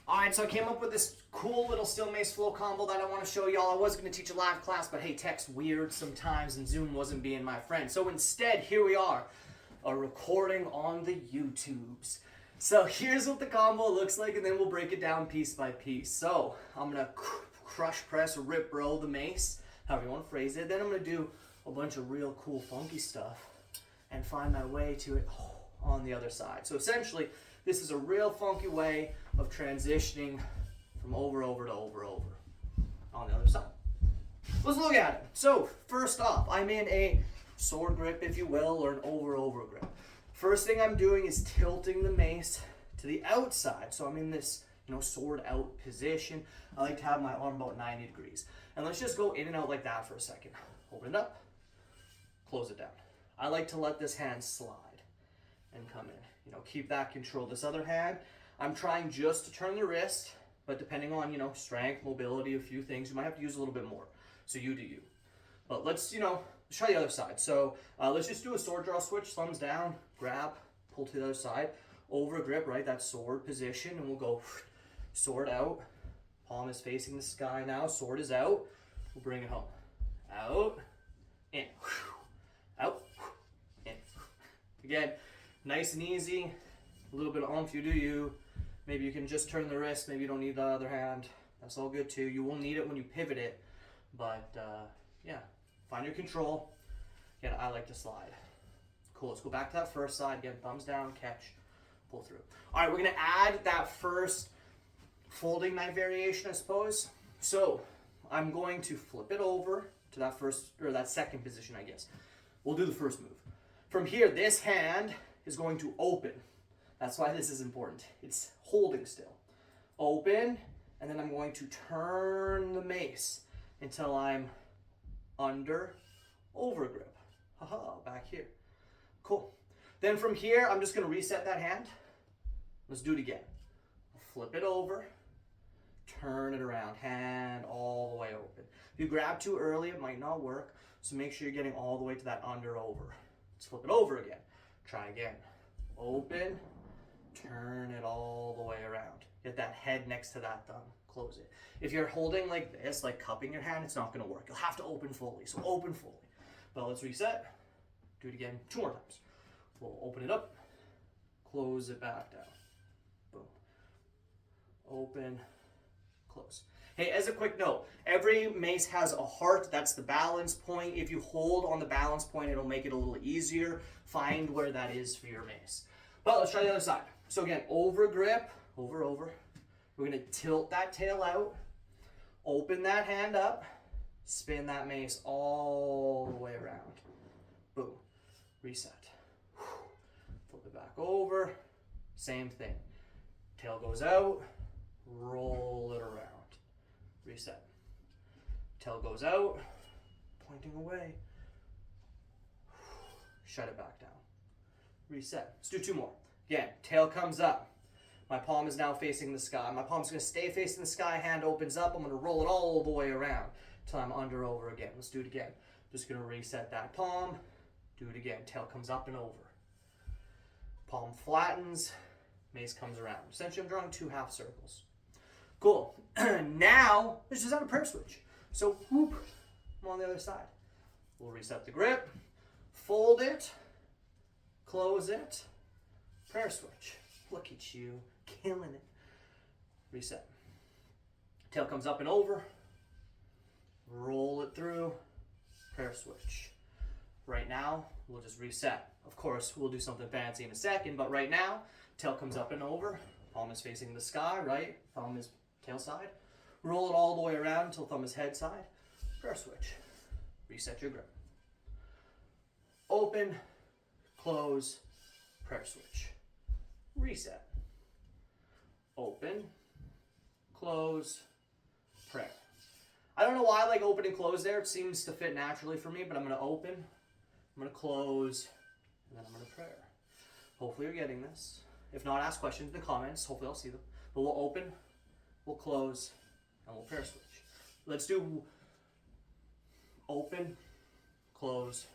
All right, so I came up with this cool little steel Mace Flow combo that I want to show y'all. I was going to teach a live class, but hey, tech's weird sometimes and Zoom wasn't being my friend. So instead, here we are, a recording on the YouTubes. So here's what the combo looks like, and then we'll break it down piece by piece. So I'm going to crush, press, or rip bro the mace, however you want to phrase it. Then I'm going to do a bunch of real cool funky stuff and find my way to it on the other side. So essentially, this is a real funky way of transitioning from over to over on the other side. Let's look at it. So first off, I'm in a sword grip, if you will, or an over grip. First thing I'm doing is tilting the mace to the outside. So I'm in this, sword out position. I like to have my arm about 90 degrees. And let's just go in and out like that for a second. Open it up, close it down. I like to let this hand slide and come in. Keep that control. This other hand, I'm trying just to turn the wrist, but depending on, strength, mobility, a few things, you might have to use a little bit more. So you do you. But let's, try the other side. So let's just do a sword draw switch, thumbs down, grab, pull to the other side, over grip, right, that sword position, and we'll go sword out, palm is facing the sky now, sword is out, we'll bring it home. Out, in, out, in. Again, nice and easy, a little bit of oomph, you do you. Maybe you can just turn the wrist, maybe you don't need the other hand. That's all good too. You will need it when you pivot it, but yeah, find your control. Again, I like to slide. Cool, let's go back to that first side. Again, thumbs down, catch, pull through. All right, we're gonna add that first folding knife variation, I suppose. So I'm going to flip it over to that first, or that second position, I guess. We'll do the first move. From here, this hand is going to open. That's why this is important. It's holding still. Open, and then I'm going to turn the mace until I'm under over grip. Haha, back here. Cool. Then from here, I'm just going to reset that hand. Let's do it again. Flip it over, turn it around, hand all the way open. If you grab too early, it might not work, so make sure you're getting all the way to that under over. Let's flip it over again. Try again. Open, turn it all the way around. Get that head next to that thumb. Close it. If you're holding like this, like cupping your hand, it's not going to work. You'll have to open fully. So open fully. But let's reset. Do it again 2 more times. We'll open it up, close it back down. Boom. Open, close. Hey, as a quick note, every mace has a heart. That's the balance point. If you hold on the balance point, it'll make it a little easier. Find where that is for your mace. But let's try the other side. So again, over grip, over. We're gonna tilt that tail out, open that hand up, spin that mace all the way around. Boom, reset. Flip it back over, same thing. Tail goes out, roll it around. Reset. Tail goes out, pointing away. Shut it back down. Reset. Let's do 2 more. Again, tail comes up. My palm is now facing the sky. My palm's going to stay facing the sky. Hand opens up. I'm going to roll it all the way around until I'm under over again. Let's do it again. Just going to reset that palm. Do it again. Tail comes up and over. Palm flattens. Mace comes around. Essentially, I'm drawing 2 half circles. Cool. Now, let's just have a prayer switch. So, whoop, I'm on the other side. We'll reset the grip. Fold it. Close it. Prayer switch. Look at you, killing it. Reset. Tail comes up and over. Roll it through. Prayer switch. Right now, we'll just reset. Of course, we'll do something fancy in a second, but right now, tail comes up and over. Palm is facing the sky, right? Thumb is tail side. Roll it all the way around until thumb is head side. Prayer switch. Reset your grip. Open, close, prayer switch. Reset. Open, close, prayer. I don't know why I like open and close there. It seems to fit naturally for me, but I'm going to open, I'm going to close, and then I'm going to prayer. Hopefully you're getting this. If not, ask questions in the comments. Hopefully I'll see them. But we'll open, we'll close, and we'll prayer switch. Let's do open, close,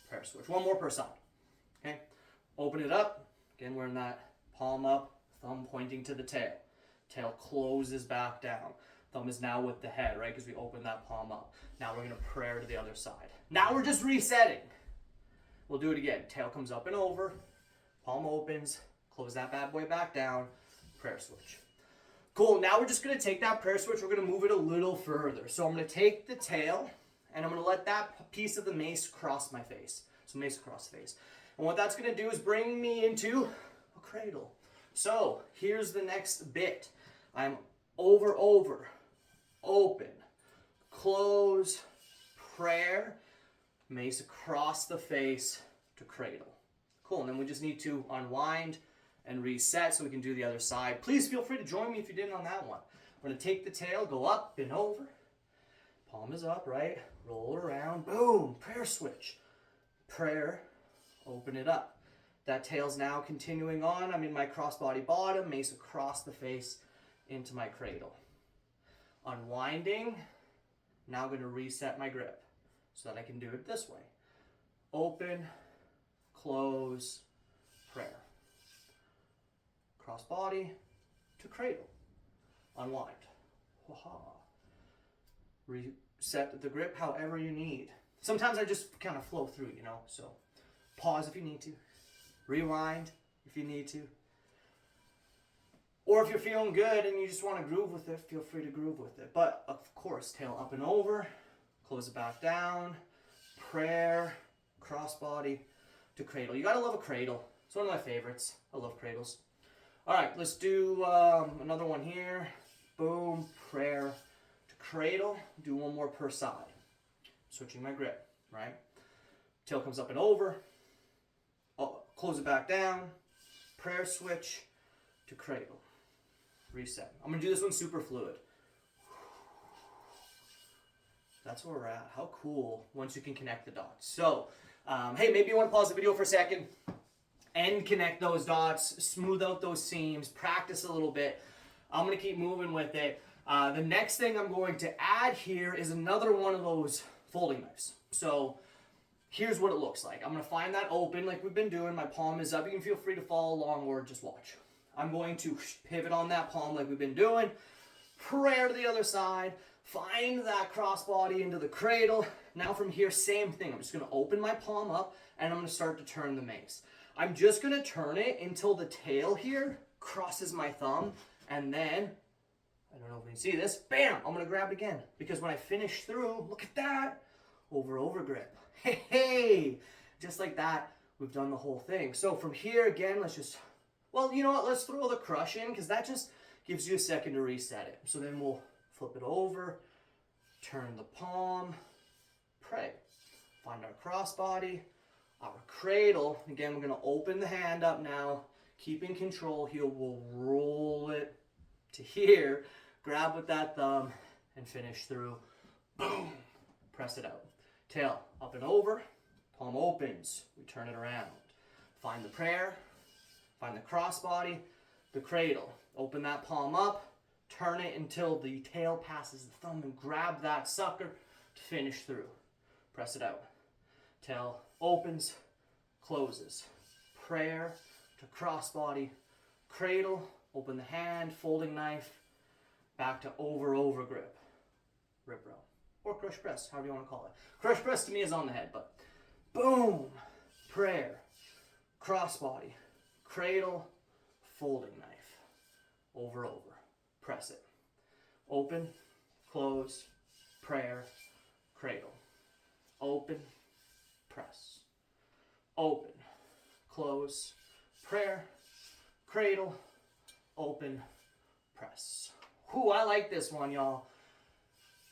prayer switch. 1 more per side. Okay? Open it up. Again, we're in that palm up, thumb pointing to the tail. Tail closes back down. Thumb is now with the head, right? Because we opened that palm up. Now we're going to prayer to the other side. Now we're just resetting. We'll do it again. Tail comes up and over. Palm opens. Close that bad boy back down. Prayer switch. Cool. Now we're just going to take that prayer switch. We're going to move it a little further. So I'm going to take the tail and I'm going to let that piece of the mace cross my face. So mace across the face. And what that's going to do is bring me into a cradle. So here's the next bit. I'm over, open, close, prayer, mace across the face to cradle. Cool, and then we just need to unwind and reset so we can do the other side. Please feel free to join me if you didn't on that one. We're going to take the tail, go up and over. Palm is up, right? Roll around, boom, prayer switch. Prayer, open it up. That tail's now continuing on. I'm in my crossbody bottom, mace across the face into my cradle. Unwinding, now I'm going to reset my grip so that I can do it this way. Open, close, prayer. Crossbody to cradle. Unwind. Reset the grip however you need. Sometimes I just kind of flow through, so pause if you need to. Rewind if you need to. Or if you're feeling good and you just want to groove with it, feel free to groove with it. But of course, tail up and over, close it back down, prayer, crossbody to cradle. You gotta love a cradle. It's one of my favorites. I love cradles. All right, let's do another one here. Boom, prayer to cradle. Do one more per side. Switching my grip, right? Tail comes up and over. Close it back down. Prayer switch to cradle. Reset. I'm going to do this one super fluid. That's where we're at. How cool once you can connect the dots. So, hey, maybe you want to pause the video for a second and connect those dots, smooth out those seams, practice a little bit. I'm going to keep moving with it. The next thing I'm going to add here is another one of those folding knives. So, here's what it looks like. I'm going to find that open like we've been doing. My palm is up. You can feel free to follow along or just watch. I'm going to pivot on that palm like we've been doing. Prayer to the other side. Find that crossbody into the cradle. Now from here, same thing. I'm just going to open my palm up and I'm going to start to turn the mace. I'm just going to turn it until the tail here crosses my thumb. And then, I don't know if you can see this, bam, I'm going to grab it again. Because when I finish through, look at that, over grip. Hey, just like that, we've done the whole thing. So from here, again, let's just, well, you know what, let's throw the crush in because that just gives you a second to reset it. So then we'll flip it over, turn the palm, pray. Find our crossbody, our cradle. Again, we're going to open the hand up now, keeping control here. We'll roll it to here, grab with that thumb, and finish through. Boom, press it out. Tail up and over, palm opens, we turn it around. Find the prayer, find the crossbody, the cradle. Open that palm up, turn it until the tail passes the thumb and grab that sucker to finish through. Press it out. Tail opens, closes. Prayer to crossbody, cradle, open the hand, folding knife, back to over grip. Rip row. Or crush press, however you want to call it. Crush press to me is on the head, but boom, prayer, crossbody, cradle, folding knife, over, press it. Open, close, prayer, cradle. Open, press. Open, close, prayer, cradle, open, press. Whew, I like this one, y'all.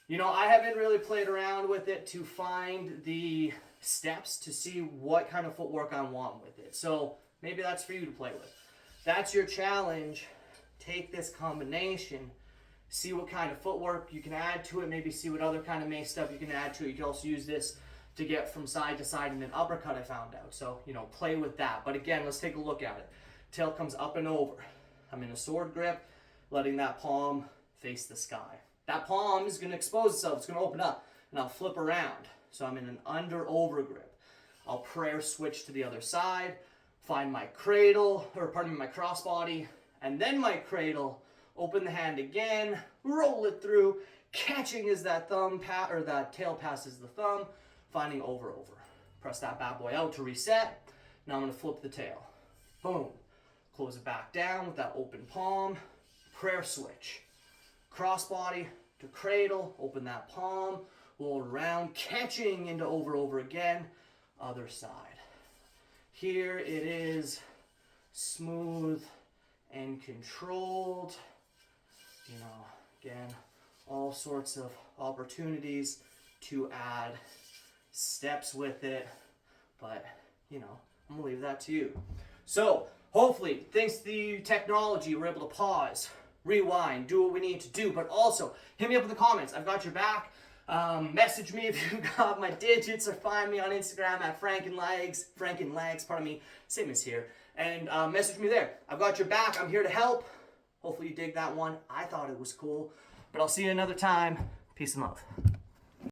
You know, I haven't really played around with it to find the steps to see what kind of footwork I want with it. So maybe that's for you to play with. That's your challenge. Take this combination, see what kind of footwork you can add to it, maybe see what other kind of mace stuff you can add to it. You can also use this to get from side to side in an uppercut, I found out. So, you know, play with that. But again, let's take a look at it. Tail comes up and over. I'm in a sword grip, letting that palm face the sky. That palm is going to expose itself. It's going to open up. And I'll flip around. So I'm in an under-over grip. I'll prayer switch to the other side. Find my cradle, or pardon me, my crossbody. And then my cradle. Open the hand again, roll it through, catching as that or that tail passes the thumb, finding over. Press that bad boy out to reset. Now I'm gonna flip the tail. Boom. Close it back down with that open palm. Prayer switch. Crossbody to cradle, open that palm, roll around, catching into over again. Other side. Here it is, smooth and controlled. You know, again, all sorts of opportunities to add steps with it, but you know, I'm gonna leave that to you. So hopefully, thanks to the technology, we're able to pause, rewind, do what we need to do, but also hit me up in the comments. I've got your back. Message me if you got my digits, or find me on Instagram at Frankenlegs, pardon me, same as here, and message me there. I've got your back. I'm here to help. Hopefully you dig that one. I thought it was cool, but I'll see you another time. Peace and love.